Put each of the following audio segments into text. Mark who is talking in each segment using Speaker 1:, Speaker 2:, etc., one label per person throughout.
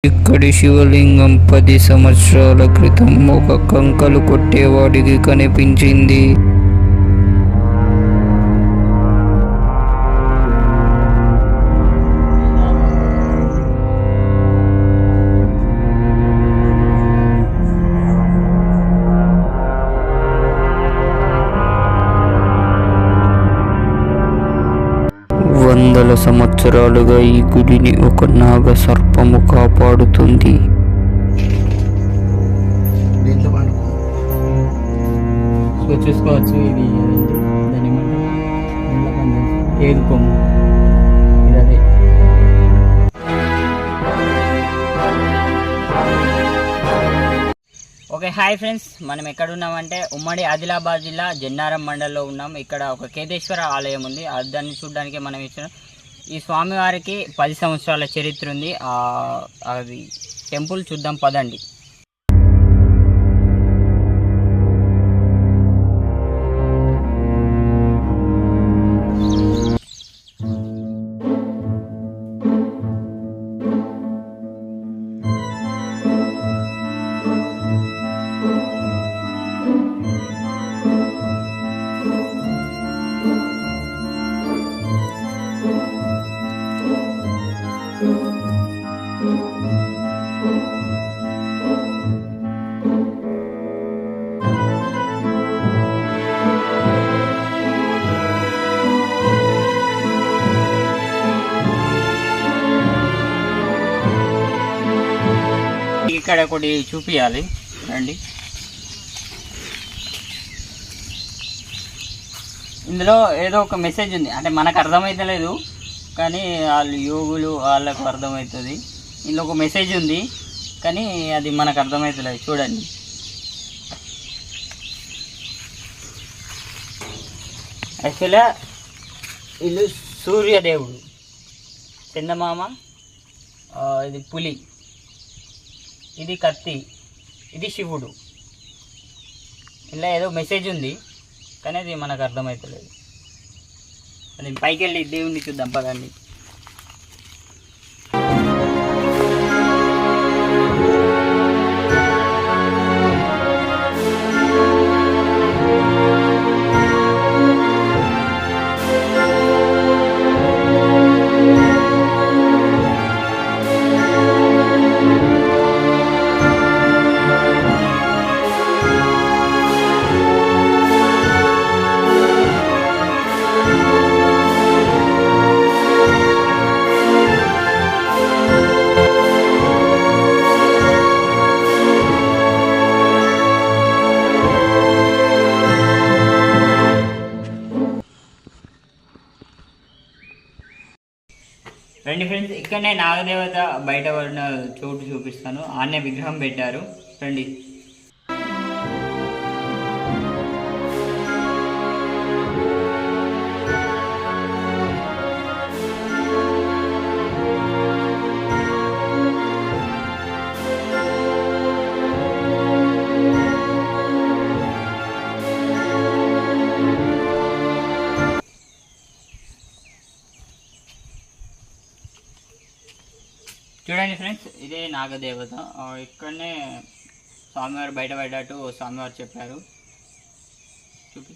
Speaker 1: ఇక్కడి శివలింగం 10 సంవత్సరాల క్రితం ఒక కంకలు కొట్టేవాడికి కనిపించింది. వందల సంవత్సరాలుగా ఈ గుడిని ఒక నాగ సర్పము కాపాడుతుంది.
Speaker 2: చూసుకోవచ్చు. ఇది దాని ఏది కొమ్ము ఇది అదే. ఓకే, హాయ్ ఫ్రెండ్స్, మనం ఎక్కడ ఉన్నామంటే ఉమ్మడి ఆదిలాబాద్ జిల్లా జన్నారం మండలంలో ఉన్నాం. ఇక్కడ ఒక కేదేశ్వర ఆలయం ఉంది. దాన్ని చూడడానికి మనం ఇచ్చిన ఈ స్వామివారికి 10 సంవత్సరాల చరిత్ర ఉంది. అది టెంపుల్ చూద్దాం పదండి. ఇక్కడ ఒకటి చూపించాలి రండి. ఇందులో ఏదో ఒక మెసేజ్ ఉంది, అంటే మనకు అర్థమైతే లేదు కానీ వాళ్ళు యోగులు వాళ్ళకు అర్థమవుతుంది. ఇందులో ఒక మెసేజ్ ఉంది కానీ అది మనకు అర్థమవుతలేదు. చూడండి, యాక్చువల్గా వీళ్ళు సూర్యదేవుడు, చందమామ, ఇది పులి, ఇది కత్తి, ఇది శివుడు. ఇలా ఏదో మెసేజ్ ఉంది కానీ అది మనకు అర్థమవుతలేదు. అది పైకి వెళ్ళి దేవుణ్ణి చూద్దాం పదండి. రండి ఫ్రెండ్స్, ఇక్కడనే నాగదేవత బయట పడిన చోటు చూపిస్తాను. ఆనే విగ్రహం పెట్టారు, రండి. చూడండి ఫ్రెండ్స్, ఇదే నాగదేవత. ఇక్కడనే స్వామివారు బయట పడ్డట్టు స్వామివారు చెప్పారు. చూపి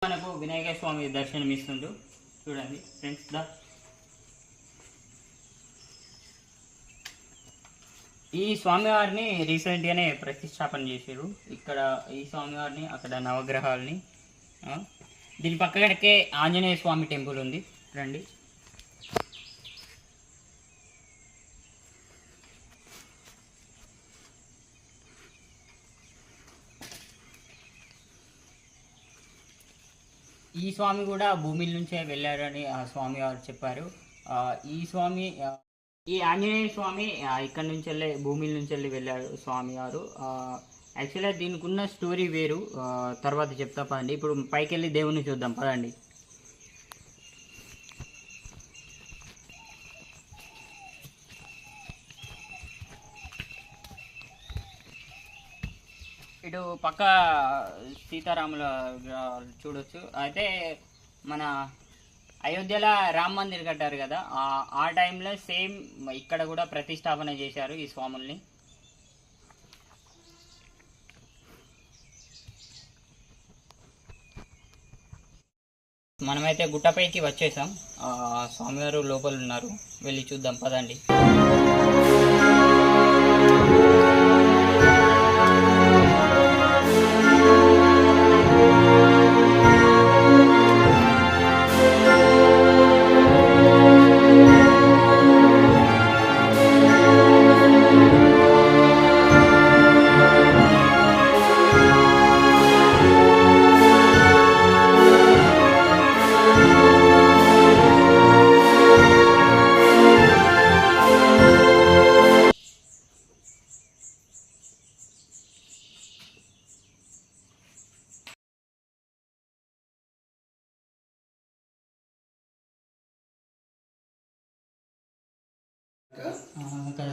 Speaker 2: మనకు వినాయక స్వామి దర్శనం ఇస్తుండ్రు. చూడండి ఫ్రెండ్స్, ఈ స్వామివారిని రీసెంట్గానే ప్రతిష్టాపన చేశారు. ఇక్కడ ఈ స్వామివారిని, అక్కడ నవగ్రహాలని. దీని పక్కకే ఆంజనేయ స్వామి టెంపుల్ ఉంది, రండి. ఈ స్వామి కూడా భూమిల నుంచే వెళ్ళారని ఆ స్వామివారు చెప్పారు. ఈ ఆంజనేయ స్వామి ఇక్కడ నుంచి వెళ్ళి భూమిల నుంచి వెళ్ళి వెళ్ళాడు స్వామివారు. యాక్చువల్గా దీనికి ఉన్న స్టోరీ వేరు, తర్వాత చెప్తా పదండి. ఇప్పుడు పైకి వెళ్ళి దేవుణ్ణి చూద్దాం పదండి. ఇటు పక్క సీతారాముల విగ్రహాలు చూడొచ్చు. అయితే మన అయోధ్యలో రామ్ మందిర్ కట్టారు కదా, ఆ టైంలో సేమ్ ఇక్కడ కూడా ప్రతిష్టాపన చేశారు ఈ స్వాముల్ని. మనమైతే గుట్టపైకి వచ్చేసాం. స్వామివారు లోపల ఉన్నారు, వెళ్ళి చూద్దాం పదండి.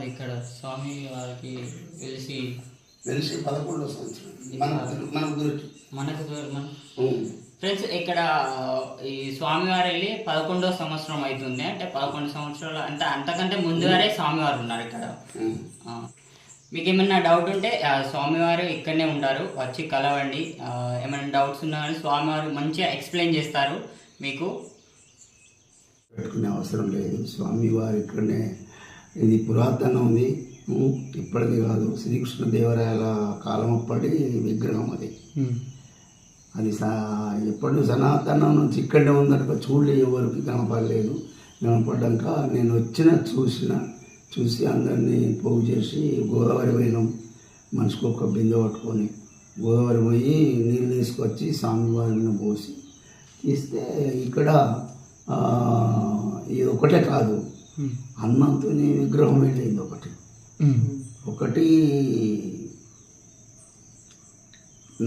Speaker 2: ఇక్కడ స్వామి వారికి వెలిసి
Speaker 3: 11వ సంవత్సరం మనకు
Speaker 2: ఫ్రెండ్స్, ఇక్కడ ఈ స్వామివారు వెళ్ళి 11వ సంవత్సరం అవుతుంది. అంటే 11 సంవత్సరాలు అంటే అంతకంటే ముందుగానే స్వామివారు ఉన్నారు ఇక్కడ. మీకు ఏమైనా డౌట్ ఉంటే స్వామివారు ఇక్కడనే ఉంటారు, వచ్చి కలవండి. ఏమైనా డౌట్స్ ఉన్నా కానీ స్వామివారు మంచిగా ఎక్స్ప్లెయిన్ చేస్తారు మీకు.
Speaker 3: పెట్టుకునే అవసరం లేదు, స్వామివారు ఇక్కడనే. ఇది పురాతనం ఉంది, ఇప్పటిది కాదు. శ్రీకృష్ణదేవరాయల కాలం అప్పటి విగ్రహం అది. అది ఎప్పటి సనాతనం నుంచి ఇక్కడనే ఉందనుక చూడలే, ఎవరికి కనపడలేదు. కనపడ్డాక నేను చూసి అందరినీ పోగు చేసి గోదావరి పోయినాం. మనిషికి ఒక బిందె పట్టుకొని గోదావరి పోయి నీళ్ళు తీసుకొచ్చి స్వామివారిని పోసి తీస్తే ఇక్కడ ఇది ఒకటే కాదు, అన్నంతో విగ్రహం వెళ్ళింది. ఒకటి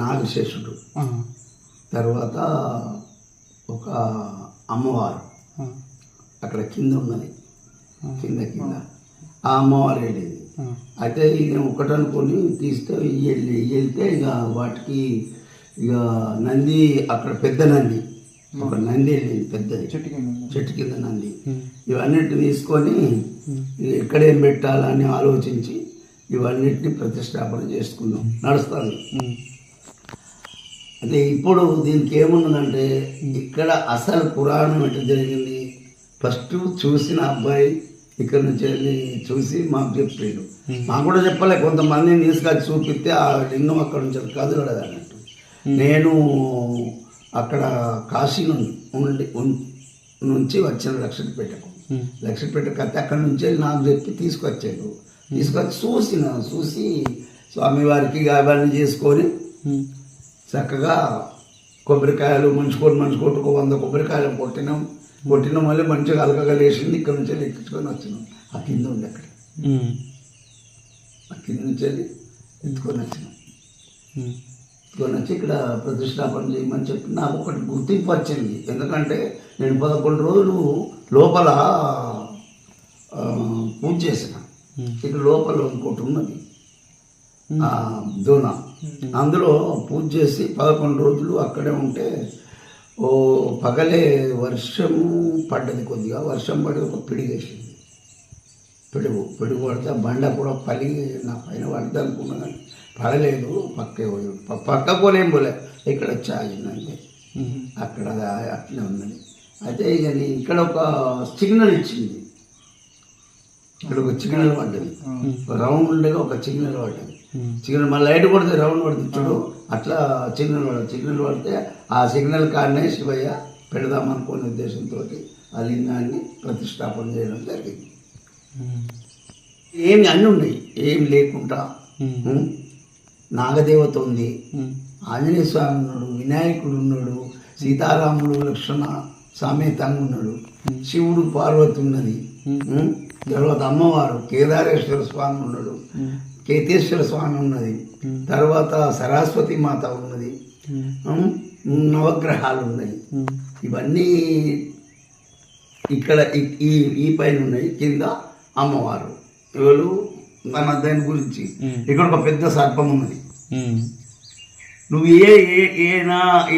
Speaker 3: నాగశేషుడు, తర్వాత ఒక అమ్మవారు అక్కడ కింద ఉన్నది, కింద ఆ అమ్మవారు వెళ్ళేది. అయితే ఇది ఒకటి అనుకొని తీస్తే వెళ్తే ఇక వాటికి ఇక నంది, అక్కడ పెద్ద నంది, ఒక నంది వెళ్ళింది పెద్దది, చెట్టు కింద నంది. ఇవన్నిటిని తీసుకొని ఎక్కడేం పెట్టాలని ఆలోచించి ఇవన్నిటిని ప్రతిష్టాపన చేసుకున్నాం, నడుస్తుంది. అంటే ఇప్పుడు దీనికి ఏమున్నదంటే, ఇక్కడ అసలు పురాణం ఎట్లా జరిగింది, ఫస్ట్ చూసిన అబ్బాయి ఇక్కడ నుంచి వెళ్ళి చూసి మాకు చెప్పాడు. మాకు కూడా చెప్పలే, కొంతమందిని తీసుకొచ్చి చూపిస్తే ఆ లింగం అక్కడ నుంచి కదలడదు అన్నట్టు. నేను అక్కడ కాశీ నుంచి వచ్చిన లక్షపేటకు కత్తి అక్కడి నుంచి వెళ్ళి నాకు చెప్పి తీసుకొచ్చి చూసి స్వామివారికి అవన్నీ చేసుకొని చక్కగా కొబ్బరికాయలు మనిషికోటి 100 కొబ్బరికాయలు కొట్టినాం. మళ్ళీ మంచిగా అలకగలేసింది. ఇక్కడ నుంచి వెళ్ళి ఎక్కించుకొని వచ్చినాం. ఆ కింద ఉండి అక్కడ ఆ కింద నుంచి వెళ్ళి ఎత్తుకొని వచ్చినాం. వచ్చి ఇక్కడ ప్రతిష్టాపన చేయమని చెప్పి నాకు ఒకటి గుర్తింపు వచ్చింది. ఎందుకంటే నేను 11 రోజులు లోపల పూజ చేసిన. ఇక్కడ లోపల ఇంకోటి ఉన్నది దోన, అందులో పూజ చేసి 11 రోజులు అక్కడే ఉంటే పగలే వర్షము పడ్డది. కొద్దిగా వర్షం పడి ఒక పిడిగేసింది. పిడుగు పడితే బండ కూడా పలిగి నా పైన పడితే అనుకున్నా, కానీ పడలేదు. పక్కకోలేం పోలే, ఇక్కడ వచ్చాయిందంటే అక్కడ అట్లే ఉన్నది. అయితే ఇక ఇక్కడ ఒక సిగ్నల్ ఇచ్చింది. ఇక్కడ ఒక సిగ్నల్ పడ్డది, రౌండ్గా ఒక సిగ్నల్ పడ్డది. సిగ్నల్ మళ్ళీ లైట్ కొడితే రౌండ్ పడుతుంది చూడు, అట్లా సిగ్నల్ పడితే ఆ సిగ్నల్ కాడనే శివయ్య పెడదామనుకునే ఉద్దేశంతో ఆ లింగాన్ని ప్రతిష్టాపన చేయడం జరిగింది. ఏమి అన్నీ ఉన్నాయి, ఏం లేకుండా నాగదేవత ఉంది, ఆంజనేయ స్వామి ఉన్నాడు, వినాయకుడు ఉన్నాడు, సీతారాముడు లక్ష్మణ సమేతంగా ఉన్నాడు, శివుడు పార్వతి ఉన్నది, తర్వాత అమ్మవారు కేదారేశ్వర స్వామి ఉన్నాడు, కేతేశ్వర స్వామి ఉన్నది, తర్వాత సరస్వతి మాత ఉన్నది, నవగ్రహాలు ఉన్నాయి. ఇవన్నీ ఇక్కడ ఈ పైన ఉన్నాయి. కింద అమ్మవారు ఎవరు మన దాని గురించి. ఇక్కడ ఒక పెద్ద సర్పం ఉన్నది, నువ్వు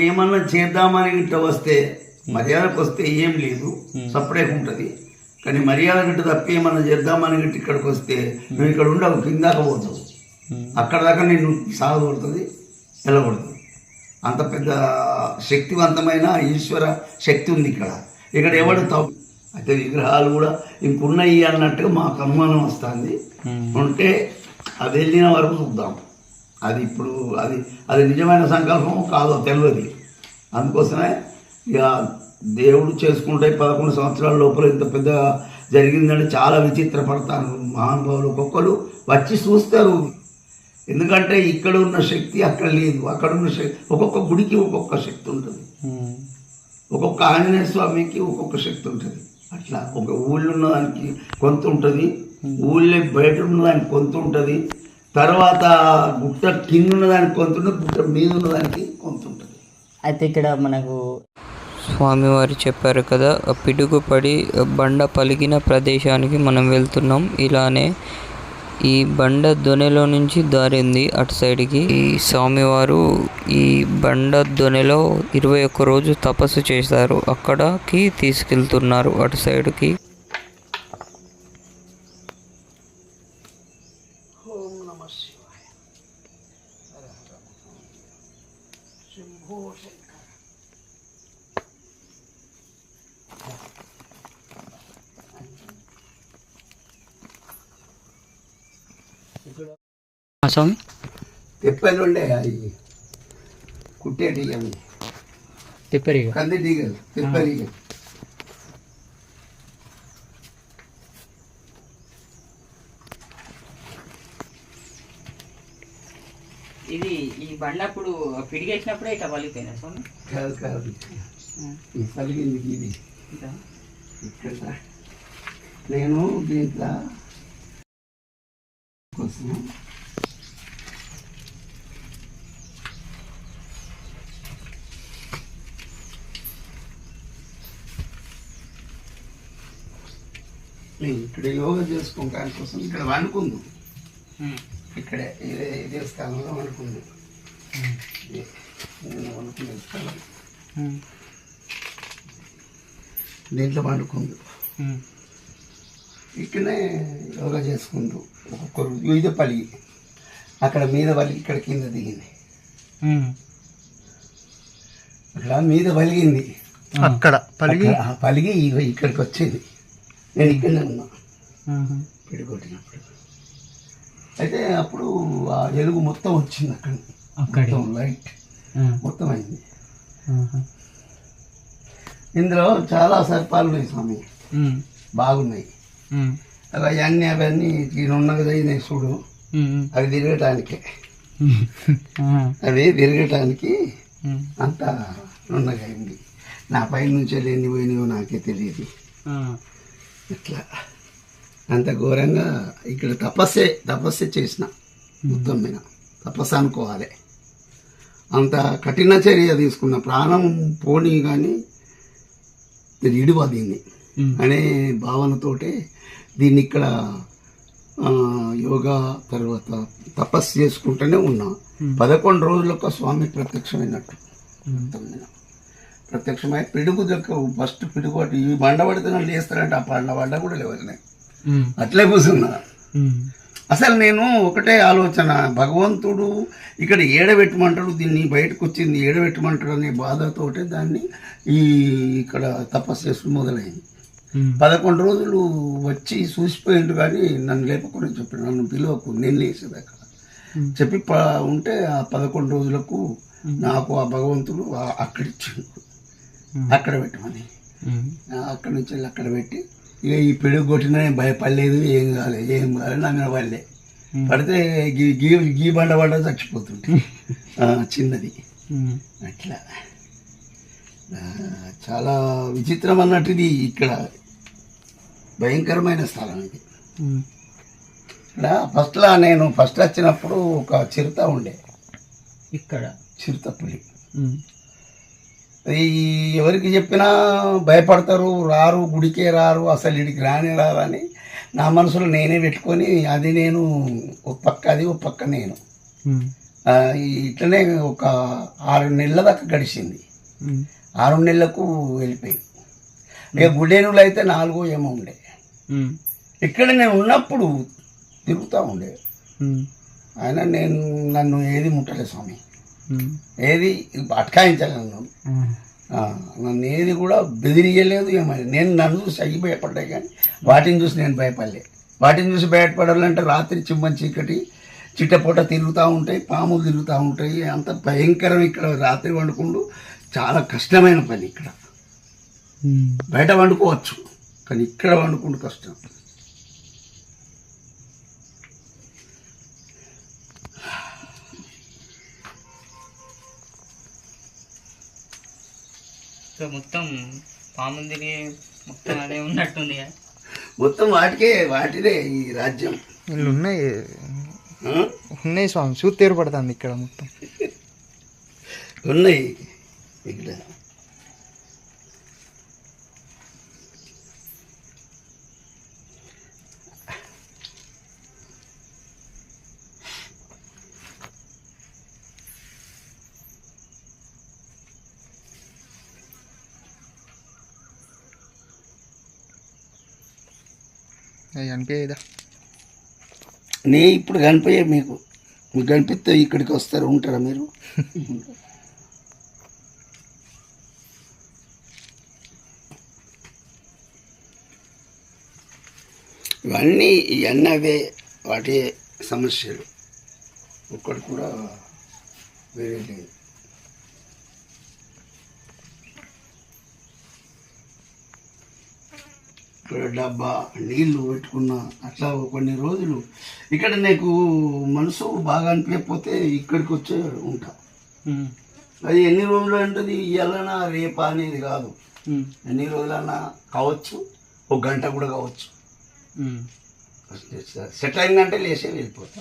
Speaker 3: ఏమన్నా చేద్దామని ఇట్లా వస్తే మర్యాదకు వస్తే ఏం లేదు సపరేట్ ఉంటుంది. కానీ మర్యాద గట్టి తప్పి ఏమన్నా చేద్దామని గట్టి ఇక్కడికి వస్తే నువ్వు ఇక్కడ ఉండవు, కిందాక పోతావు. అక్కడ దాకా నేను సాగబడుతుంది, వెళ్ళబడుతుంది. అంత పెద్ద శక్తివంతమైన ఈశ్వర శక్తి ఉంది ఇక్కడ. ఇక్కడ ఎవడు తప్పు అయితే విగ్రహాలు కూడా ఇంకున్నాయి అన్నట్టుగా మాకు అనుమానం వస్తుంది. ఉంటే అది వెళ్ళిన వరకు చూద్దాం. అది ఇప్పుడు అది నిజమైన సంకల్పం కాదో తెలియదు. అందుకోసమే ఇక దేవుడు చేసుకుంటే 11 సంవత్సరాల లోపల ఇంత పెద్ద జరిగిందంటే చాలా విచిత్రపడతాను మహానుభావులు. ఒక్కొక్కరు వచ్చి చూస్తారు. ఎందుకంటే ఇక్కడ ఉన్న శక్తి అక్కడ లేదు, అక్కడ ఉన్న శక్తి. ఒక్కొక్క గుడికి ఒక్కొక్క శక్తి ఉంటుంది, ఒక్కొక్క ఆంజనేయ స్వామికి ఒక్కొక్క శక్తి ఉంటుంది. అట్లా ఒక ఊళ్ళో ఉన్నదానికి కొంత ఉంటుంది, ఊళ్ళో బయట ఉన్నదానికి కొంత ఉంటుంది, తర్వాత గుట్ట కింద ఉన్నదానికి కొంత ఉంటుంది, గుట్ట మీద ఉన్నదానికి కొంత ఉంటుంది.
Speaker 2: అయితే ఇక్కడ మనకు
Speaker 1: స్వామివారు చెప్పారు కదా, పిడుగుపడి బండ పలిగిన ప్రదేశానికి మనం వెళ్తున్నాం. ఇలానే ఈ బండ దొనెలో నుంచి దారింది అటు సైడ్కి. ఈ స్వామివారు ఈ బండ దొనెలో 21 రోజు తపస్సు చేశారు. అక్కడికి తీసుకెళ్తున్నారు అటు సైడ్కి.
Speaker 2: స్వామి
Speaker 3: తెప్పలుండే అవి కుట్టేటి అవి
Speaker 2: తిప్పరిగా
Speaker 3: కంది డీగలు, తెప్పలీగలు.
Speaker 2: ఇది ఈ బండ్లప్పుడు పిడిగేసినప్పుడే ఇట్లా పలిగిపోయినా స్వామి?
Speaker 3: కాదు కాదు, ఈ పలిగింది ఇది ఇక్కడ. నేను దీంట్లో కోసం ఇక్కడ యోగా చేసుకుంటాని కోసం ఇక్కడ వండుకుంది. ఇక్కడే ఇదే స్థానంలో వండుకుంది. వండుకునే స్థలం దీంట్లో వండుకుంది. ఇక్కడనే యోగా చేసుకుంటూ ఒక్కొక్కరు వివిధ పలిగి అక్కడ మీద పలిగి ఇక్కడ కింద దిగింది. అట్లా మీద పలిగింది, అక్కడ పలిగి ఇక్కడికి వచ్చింది. నేను ఇక్కడనే ఉన్నా పిడిగొట్టినప్పుడు. అయితే అప్పుడు ఆ ఎలుగు మొత్తం వచ్చింది అక్కడ, లైట్ మొత్తం అయింది. ఇందులో చాలా సర్పాలు ఉన్నాయి స్వామి, బాగున్నాయి. అవన్నీ ఉన్నది కదా చూడు, అవి తిరగటానికే, అవి తిరగటానికి అంత నున్నగా అయింది. నా పై నుంచి ఎన్ని పోయినాయో నాకే తెలియదు. ఇట్లా అంత ఘోరంగా ఇక్కడ తపస్సే చేసిన. మొత్తం మీద తపస్సు అనుకోవాలి. అంత కఠిన చర్య తీసుకున్న, ప్రాణం పోనీ కానీ ఇడివా దీన్ని అనే భావనతోటే దీన్ని ఇక్కడ యోగా తర్వాత తపస్సు చేసుకుంటూనే ఉన్నా. 11 రోజులకు స్వామి ప్రత్యక్షమైనట్టు. ప్రత్యక్షమై పిడుగు ఫస్ట్ పిడుగు ఈ బండ పడితే లేస్తారంటే ఆ బండ కూడా లేవని అట్లే కూర్చున్నా. అసలు నేను ఒకటే ఆలోచన, భగవంతుడు ఇక్కడ ఏడబెట్టమంటాడు, దీన్ని బయటకు వచ్చింది ఏడబెట్టమంటాడు అనే బాధతోటే దాన్ని ఇక్కడ తపస్సు చేసి మొదలైంది. 11 రోజులు వచ్చి చూసిపోయిండు కానీ నన్ను లేపకుండా చెప్పాడు, నన్ను పిలవకు, నేను లేచేదాకా చెప్పి ఉంటే ఆ 11 రోజులకు నాకు ఆ భగవంతుడు అక్కడిచ్చిండు. అక్కడ పెట్టమని అక్కడి నుంచి వెళ్ళి అక్కడ పెట్టి ఇక ఈ పిడుగు కొట్టినా భయపడలేదు, ఏం కాలేదు నా మీద పడలే. పడితే గీ బండ పడ్డ చచ్చిపోతుంటే చిన్నది. అట్లా చాలా విచిత్రం అన్నట్టు. ఇది ఇక్కడ భయంకరమైన స్థలం ఇది. ఇక్కడ నేను ఫస్ట్ వచ్చినప్పుడు ఒక చిరుత ఉండే ఇక్కడ, చిరుత పులి. ఎవరికి చెప్పినా భయపడతారు, రారు, గుడికే రారు, అసలు ఇడికి రానే రారని నా మనసులో నేనే పెట్టుకొని అది నేను ఒక పక్క అది ఒక పక్క నేను ఇట్లనే ఒక 6 నెలల దాకా గడిచింది. 6 నెలలకు వెళ్ళిపోయింది. ఇక గుడేనులు అయితే 4 ఏమో ఉండే. ఇక్కడ నేను ఉన్నప్పుడు తిరుగుతూ ఉండే ఆయన. నన్ను ఏది ముట్టలేదు స్వామి, ఏది అటకాయించాలి నన్ను ఏది కూడా బెదిరియలేదు. ఏమని నన్ను చూసి అయ్యి భయపడ్డాయి, కానీ వాటిని చూసి నేను భయపడలే. వాటిని చూసి భయపడాలంటే రాత్రి చిమ్మని చీకటి చిట్టపూట తిరుగుతూ ఉంటాయి, పాములు తిరుగుతూ ఉంటాయి, అంత భయంకరం. ఇక్కడ రాత్రి వండుకుంటూ చాలా కష్టమైన పని. ఇక్కడ బయట వండుకోవచ్చు, కానీ ఇక్కడ వండుకుంటూ కష్టం.
Speaker 2: సో మొత్తం పాములు తిరిగి మొత్తం అదే ఉన్నట్టుంది కదా.
Speaker 3: మొత్తం వాటిదే ఈ రాజ్యం.
Speaker 4: ఇల్లు ఉన్నాయి స్వామి, చూస్తే ఏర్పడుతుంది ఇక్కడ మొత్తం
Speaker 3: ఉన్నాయి ఇక్కడ.
Speaker 4: అవి కనిపించదా?
Speaker 3: ఇప్పుడు కనిపించే మీకు కనిపిస్తే ఇక్కడికి వస్తారు, ఉంటారా మీరు? ఇవన్నీ అవే వాటి సమస్యలు, ఒక్కటి కూడా వేరే లేదు. ఇక్కడ డబ్బా నీళ్లు పెట్టుకున్నా అట్లా కొన్ని రోజులు. ఇక్కడ నీకు మనసు బాగా అనిపించకపోతే ఇక్కడికి వచ్చే ఉంటా. అది ఎన్ని రోజులు అంటది, ఇయ్యాలన్నా రేపా అనేది కాదు. ఎన్ని రోజులన్నా కావచ్చు, 1 గంట కూడా కావచ్చు. సెట్ అయిందంటే లేచే వెళ్ళిపోతా,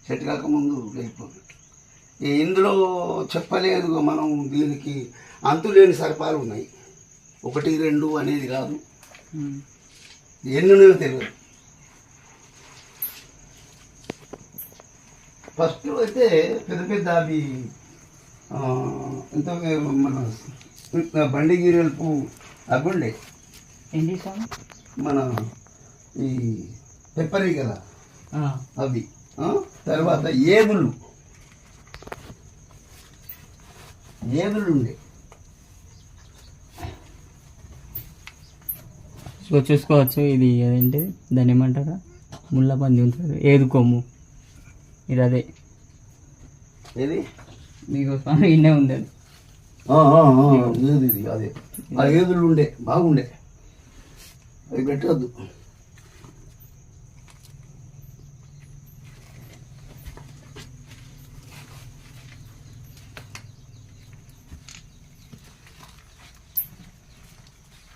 Speaker 3: సెట్ కాకముందు వెళ్ళిపోతా. ఇందులో చెప్పలేదు మనం, దీనికి అంతులేని సర్పాలు ఉన్నాయి. 1, 2 అనేది కాదు, ఎన్నున్నాయో తెలియదు. ఫస్ట్ అయితే పెద్ద పెద్ద అవి ఎంతో మన బండిగిరెల్పు అవి ఉండే.
Speaker 2: ఏంటి స్వామి?
Speaker 3: మన ఈ పెప్పరీ కదా అవి. తర్వాత ఏదులు ఉండే.
Speaker 2: సో చూసుకోవచ్చు, ఇది అదేంటి దాన్ని ఏమంటారా, ముళ్ళ పంది ఉంటుంది, ఏదు కొమ్ము. ఇది అదే
Speaker 3: ఏది
Speaker 2: మీకు స్వామి ఇన్నే ఉంది అది.
Speaker 3: ఇది అదే ఆ ఏదులు ఉండే, బాగుండే. అవి పెట్టద్దు.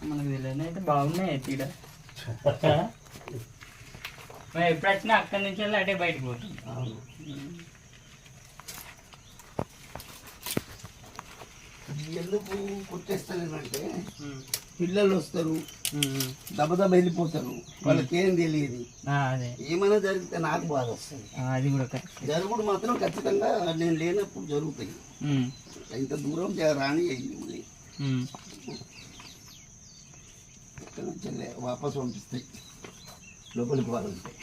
Speaker 2: మనకు తెలియదు అయితే బాగున్నాయి తీడ. మేము ఎప్పుడు వచ్చినా అక్కడి నుంచి వెళ్ళి అటే బయటకు పోతుంది.
Speaker 3: ఎందుకు కుట్టేస్తానంటే పిల్లలు వస్తారు, దెబ్బ వెళ్ళిపోతారు, వాళ్ళకి ఏం తెలియదు.
Speaker 2: అదే
Speaker 3: ఏమైనా జరిగితే నాకు బాధ వస్తుంది.
Speaker 2: అది కూడా కరెక్ట్.
Speaker 3: జరుగుడు మాత్రం ఖచ్చితంగా నేను లేనప్పుడు జరుగుతాయి. ఇంత దూరం రాని అయ్యి వాపసు పంపిస్తాయి లోపలికి వాళ్ళంటాయి.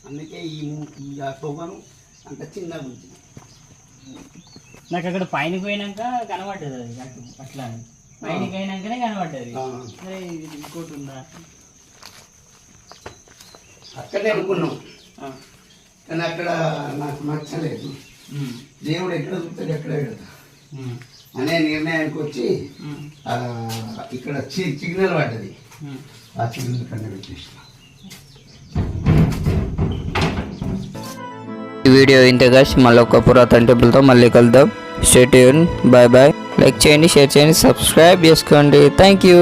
Speaker 3: అందుకే ఈ పొగను అంత చిన్నగా ఉంటుంది.
Speaker 2: నాకు అక్కడ పైనకి పోయినాక కనబడ్డది అది అట్లా, పైనకి అయినాకనే కనబడ్డది. ఇంకోటి ఉందా
Speaker 3: అక్కడే అనుకున్నాం, కానీ అక్కడ నాకు నచ్చలేదు. దేవుడు ఎక్కడ చూస్తాడు ఎక్కడ పెడతా అనే నిర్ణయానికి వచ్చి ఇక్కడ సిగ్నల్ పడ్డది, ఆ సిగ్నల్ కన్నా పెట్టేసిన.
Speaker 1: ఈ వీడియో ఇంతగా, మళ్ళీ ఒక పురాతన టెంపుల్తో మళ్ళీ కలుద్దాం. Stay tune, bye bye. Like చేయండి, షేర్ చేయండి, సబ్స్క్రైబ్ చేసుకోండి. Thank you.